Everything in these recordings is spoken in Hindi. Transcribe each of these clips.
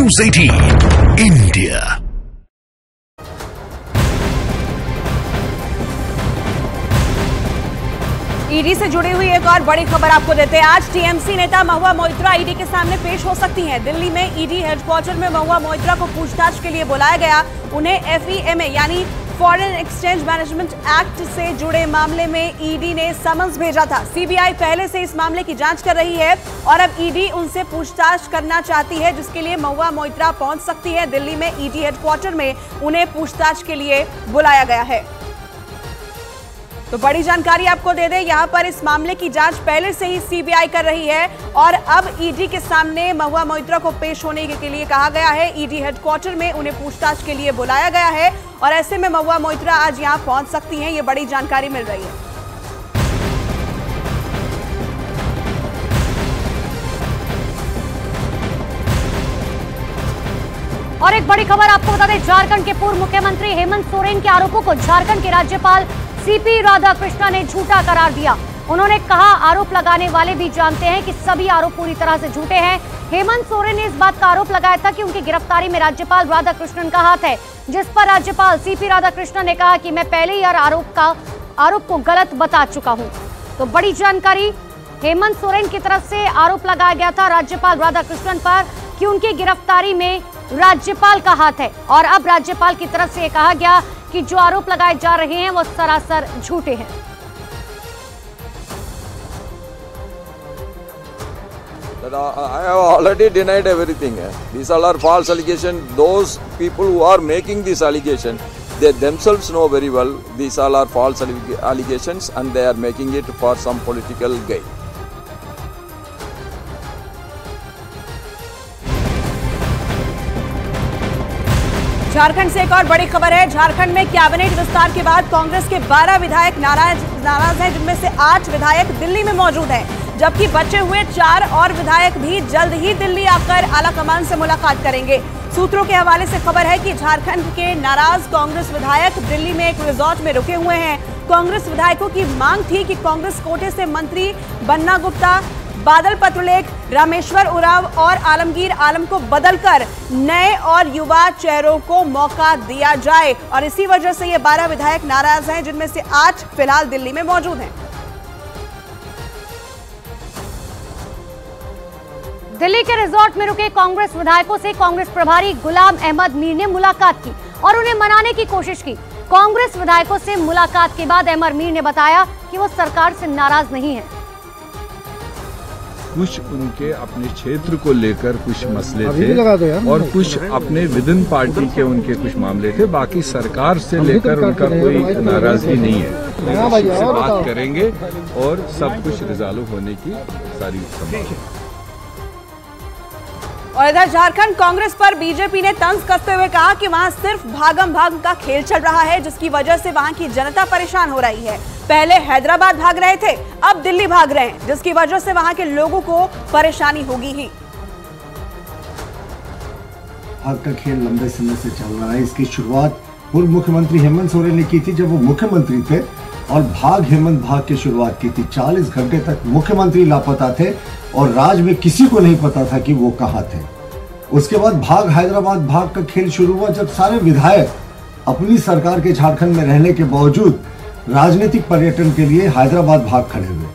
News 18 India। ईडी से जुड़ी हुई एक और बड़ी खबर आपको देते हैं। आज टीएमसी नेता महुआ मोइत्रा ईडी के सामने पेश हो सकती हैं। दिल्ली में ईडी हेडक्वार्टर में महुआ मोइत्रा को पूछताछ के लिए बुलाया गया। उन्हें FEMA यानी फॉरेन एक्सचेंज मैनेजमेंट एक्ट से जुड़े मामले में ईडी ने समन्स भेजा था। सीबीआई पहले से इस मामले की जांच कर रही है और अब ईडी उनसे पूछताछ करना चाहती है, जिसके लिए महुआ मोइत्रा पहुंच सकती है। दिल्ली में ईडी हेडक्वार्टर में उन्हें पूछताछ के लिए बुलाया गया है। तो बड़ी जानकारी आपको दे दें, यहां पर इस मामले की जांच पहले से ही सीबीआई कर रही है और अब ईडी के सामने महुआ मोइत्रा को पेश होने के लिए कहा गया है। ईडी हेडक्वार्टर में उन्हें पूछताछ के लिए बुलाया गया है और ऐसे में महुआ मोइत्रा आज यहां पहुंच सकती हैं। ये बड़ी जानकारी मिल रही है। और एक बड़ी खबर आपको बता दें, झारखंड के पूर्व मुख्यमंत्री हेमंत सोरेन के आरोपों को झारखंड के राज्यपाल सीपी राधाकृष्णन ने झूठा करार दिया। उन्होंने कहा, आरोप लगाने वाले भी जानते हैं कि सभी आरोप पूरी तरह से झूठे हैं। हेमंत सोरेन ने इस बात का आरोप लगाया था कि उनकी गिरफ्तारी में राज्यपाल राधाकृष्णन का हाथ है, जिस पर राज्यपाल सीपी राधाकृष्णन ने कहा कि मैं पहले ही आरोप को गलत बता चुका हूं। तो बड़ी जानकारी, हेमंत सोरेन की तरफ से आरोप लगाया गया था राज्यपाल राधाकृष्णन पर कि उनकी गिरफ्तारी में राज्यपाल का हाथ है और अब राज्यपाल की तरफ से यह कहा गया कि जो आरोप लगाए जा रहे हैं वो सरासर झूठे हैं। I have already denied everything. These all are false allegations. Those people who are making this allegation, they themselves know very well these all are false allegations and they are making it for some political gain. Jharkhand से एक और बड़ी खबर है। झारखंड में कैबिनेट विस्तार के बाद कांग्रेस के 12 विधायक नाराज हैं, जिनमें से 8 विधायक दिल्ली में मौजूद हैं, जबकि बचे हुए 4 और विधायक भी जल्द ही दिल्ली आकर आलाकमान से मुलाकात करेंगे। सूत्रों के हवाले से खबर है कि झारखंड के नाराज कांग्रेस विधायक दिल्ली में एक रिजॉर्ट में रुके हुए हैं। कांग्रेस विधायकों की मांग थी कि कांग्रेस कोटे से मंत्री बन्ना गुप्ता, बादल पत्रलेख, रामेश्वर उरांव और आलमगीर आलम को बदलकर नए और युवा चेहरों को मौका दिया जाए और इसी वजह से ये 12 विधायक नाराज हैं, जिनमें से 8 फिलहाल दिल्ली में मौजूद हैं। दिल्ली के रिजॉर्ट में रुके कांग्रेस विधायकों से कांग्रेस प्रभारी गुलाम अहमद मीर ने मुलाकात की और उन्हें मनाने की कोशिश की। कांग्रेस विधायकों से मुलाकात के बाद अहमद मीर ने बताया कि वो सरकार से नाराज नहीं है। कुछ उनके अपने क्षेत्र को लेकर कुछ मसले थे और कुछ अपने विदिन पार्टी के उनके कुछ मामले थे। बाकी सरकार से लेकर उनका कोई नाराजगी नहीं है। से बात करेंगे और सब कुछ रिजॉल्व होने की सारी संभावना। और इधर झारखंड कांग्रेस पर बीजेपी ने तंज कसते हुए कहा कि वहां सिर्फ भागम भाग का खेल चल रहा है, जिसकी वजह से वहां की जनता परेशान हो रही है। पहले हैदराबाद भाग रहे थे, अब दिल्ली भाग रहे हैं, जिसकी वजह से वहां के लोगों को परेशानी होगी ही। भाग का खेल लंबे समय से चल रहा है। इसकी शुरुआत पूर्व मुख्यमंत्री हेमंत सोरेन ने की थी जब वो मुख्यमंत्री थे और भाग हेमंत भाग की शुरुआत की थी। 40 घंटे तक मुख्यमंत्री लापता थे और राज्य में किसी को नहीं पता था कि वो कहाँ थे। उसके बाद भाग हैदराबाद भाग का खेल शुरू हुआ जब सारे विधायक अपनी सरकार के झारखंड में रहने के बावजूद राजनीतिक पर्यटन के लिए हैदराबाद भाग खड़े हुए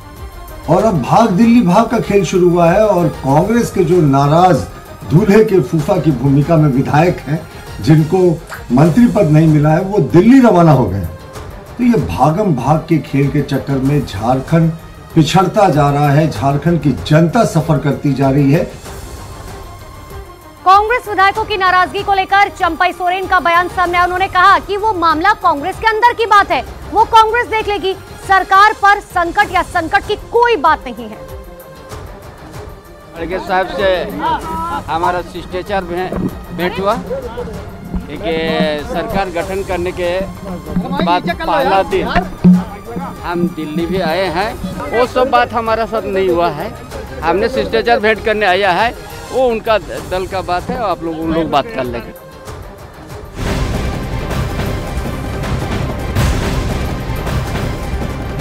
और अब भाग दिल्ली भाग का खेल शुरू हुआ है और कांग्रेस के जो नाराज दूल्हे के फूफा की भूमिका में विधायक हैं, जिनको मंत्री पद नहीं मिला है, वो दिल्ली रवाना हो गए। तो ये भागम भाग के खेल के चक्कर में झारखंड पिछड़ता जा रहा है, झारखंड की जनता सफर करती जा रही है। कांग्रेस विधायकों की नाराजगी को लेकर चंपई सोरेन का बयान सामने आया। उन्होंने कहा कि वो मामला कांग्रेस के अंदर की बात है, वो कांग्रेस देख लेगी, सरकार पर संकट या संकट की कोई बात नहीं है। खड़गे साहब से हमारा शिष्टाचार भेंट हुआ कि सरकार गठन करने के बाद पहला दिन हम दिल्ली भी आए हैं। वो सब बात हमारा साथ नहीं हुआ है। हमने शिष्टाचार भेंट करने आया है, वो उनका दल का बात है, आप लोग उन लोग बात कर लेंगे।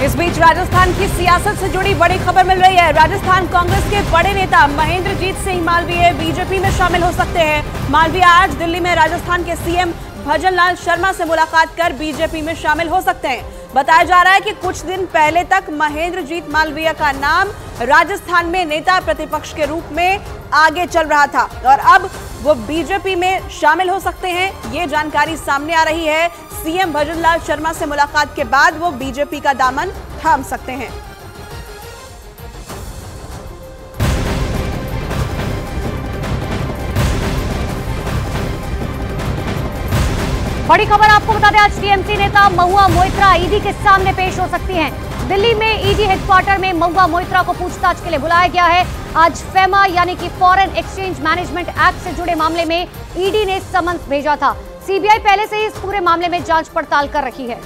इस बीच राजस्थान की सियासत से जुड़ी बड़ी खबर मिल रही है। राजस्थान कांग्रेस के बड़े नेता महेंद्रजीत सिंह मालवीय बीजेपी में शामिल हो सकते हैं। मालवीय आज दिल्ली में राजस्थान के सीएम भजनलाल शर्मा से मुलाकात कर बीजेपी में शामिल हो सकते हैं। बताया जा रहा है कि कुछ दिन पहले तक महेंद्रजीत मालवीय का नाम राजस्थान में नेता प्रतिपक्ष के रूप में आगे चल रहा था और अब वो बीजेपी में शामिल हो सकते हैं। ये जानकारी सामने आ रही है। सीएम भजनलाल शर्मा से मुलाकात के बाद वो बीजेपी का दामन थाम सकते हैं। बड़ी खबर आपको बता दें, आज टीएमसी नेता महुआ मोइत्रा ईडी के सामने पेश हो सकती हैं। दिल्ली में ईडी हेडक्वार्टर में महुआ मोइत्रा को पूछताछ के लिए बुलाया गया है। आज फेमा यानी कि फॉरेन एक्सचेंज मैनेजमेंट एक्ट से जुड़े मामले में ईडी ने समन्स भेजा था। सीबीआई पहले से ही इस पूरे मामले में जांच पड़ताल कर रही है।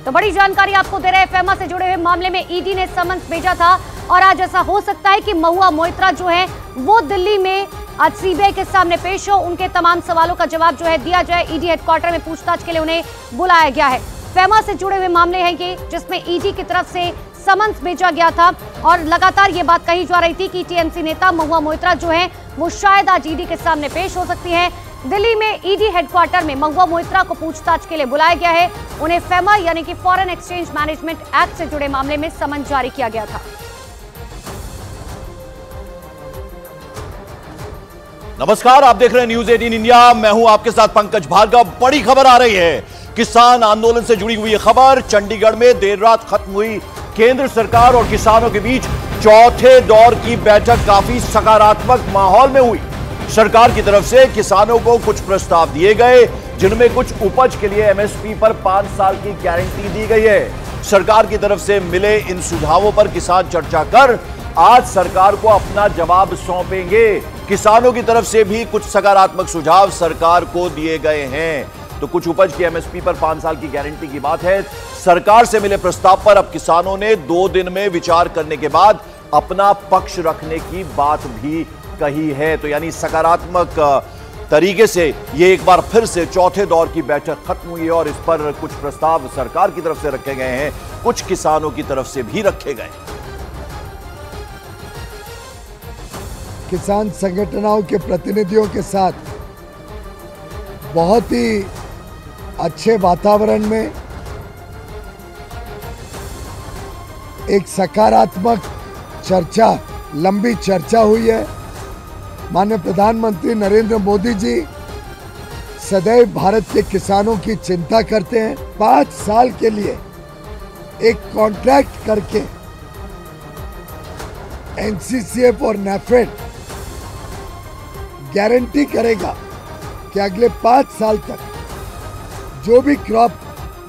तो बड़ी जानकारी आपको दे रहे हैं, फेमा से जुड़े हुए मामले में ईडी ने समन्स भेजा था और आज ऐसा हो सकता है कि महुआ मोइत्रा जो है वो दिल्ली में आज सीबीआई के सामने पेश हो, उनके तमाम सवालों का जवाब जो है दिया जाए। ईडी हेडक्वार्टर में पूछताछ के लिए उन्हें बुलाया गया है। फेमा से जुड़े हुए मामले हैं ये, जिसमें ईडी की तरफ से समन्स भेजा गया था और लगातार ये बात कही जा रही थी कि टीएमसी नेता महुआ मोइत्रा जो है वो शायद आज ईडी के सामने पेश हो सकती है। दिल्ली में ईडी हेडक्वार्टर में महुआ मोइत्रा को पूछताछ के लिए बुलाया गया है। उन्हें फेमा यानी कि फॉरेन एक्सचेंज मैनेजमेंट एक्ट से जुड़े मामले में समन जारी किया गया था। नमस्कार, आप देख रहे हैं न्यूज 18 इंडिया। मैं हूं आपके साथ पंकज भार्गव। बड़ी खबर आ रही है, किसान आंदोलन से जुड़ी हुई खबर। चंडीगढ़ में देर रात खत्म हुई केंद्र सरकार और किसानों के बीच चौथे दौर की बैठक काफी सकारात्मक माहौल में हुई। सरकार की तरफ से किसानों को कुछ प्रस्ताव दिए गए, जिनमें कुछ उपज के लिए एमएसपी पर 5 साल की गारंटी दी गई है। सरकार की तरफ से मिले इन सुझावों पर किसान चर्चा कर आज सरकार को अपना जवाब सौंपेंगे। किसानों की तरफ से भी कुछ सकारात्मक सुझाव सरकार को दिए गए हैं। तो कुछ उपज की एमएसपी पर 5 साल की गारंटी की बात है। सरकार से मिले प्रस्ताव पर अब किसानों ने 2 दिन में विचार करने के बाद अपना पक्ष रखने की बात भी कही है। तो यानी सकारात्मक तरीके से ये एक बार फिर से चौथे दौर की बैठक खत्म हुई है और इस पर कुछ प्रस्ताव सरकार की तरफ से रखे गए हैं, कुछ किसानों की तरफ से भी रखे गए। किसान संगठनों के प्रतिनिधियों के साथ बहुत ही अच्छे वातावरण में एक सकारात्मक चर्चा, लंबी चर्चा हुई है। माननीय प्रधानमंत्री नरेंद्र मोदी जी सदैव भारत के किसानों की चिंता करते हैं। 5 साल के लिए एक कॉन्ट्रैक्ट करके एनसीसीएफ और नैफेड गारंटी करेगा कि अगले 5 साल तक जो भी क्रॉप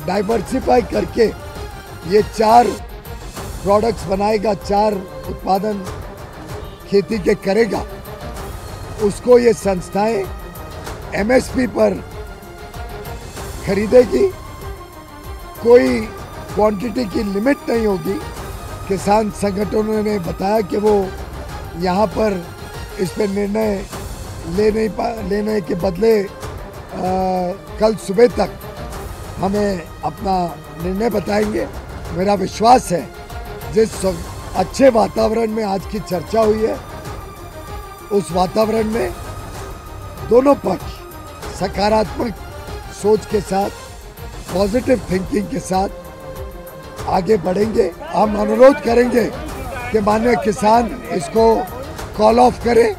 डाइवर्सिफाई करके ये 4 प्रोडक्ट्स बनाएगा, 4 उत्पादन खेती के करेगा, उसको ये संस्थाएं एमएसपी पर खरीदेगी। कोई क्वांटिटी की लिमिट नहीं होगी। किसान संगठनों ने बताया कि वो यहाँ पर इस पर निर्णय लेने के बदले कल सुबह तक हमें अपना निर्णय बताएंगे। मेरा विश्वास है जिस अच्छे वातावरण में आज की चर्चा हुई है, उस वातावरण में दोनों पक्ष सकारात्मक सोच के साथ, पॉजिटिव थिंकिंग के साथ आगे बढ़ेंगे। हम अनुरोध करेंगे कि माननीय किसान इसको कॉल ऑफ करें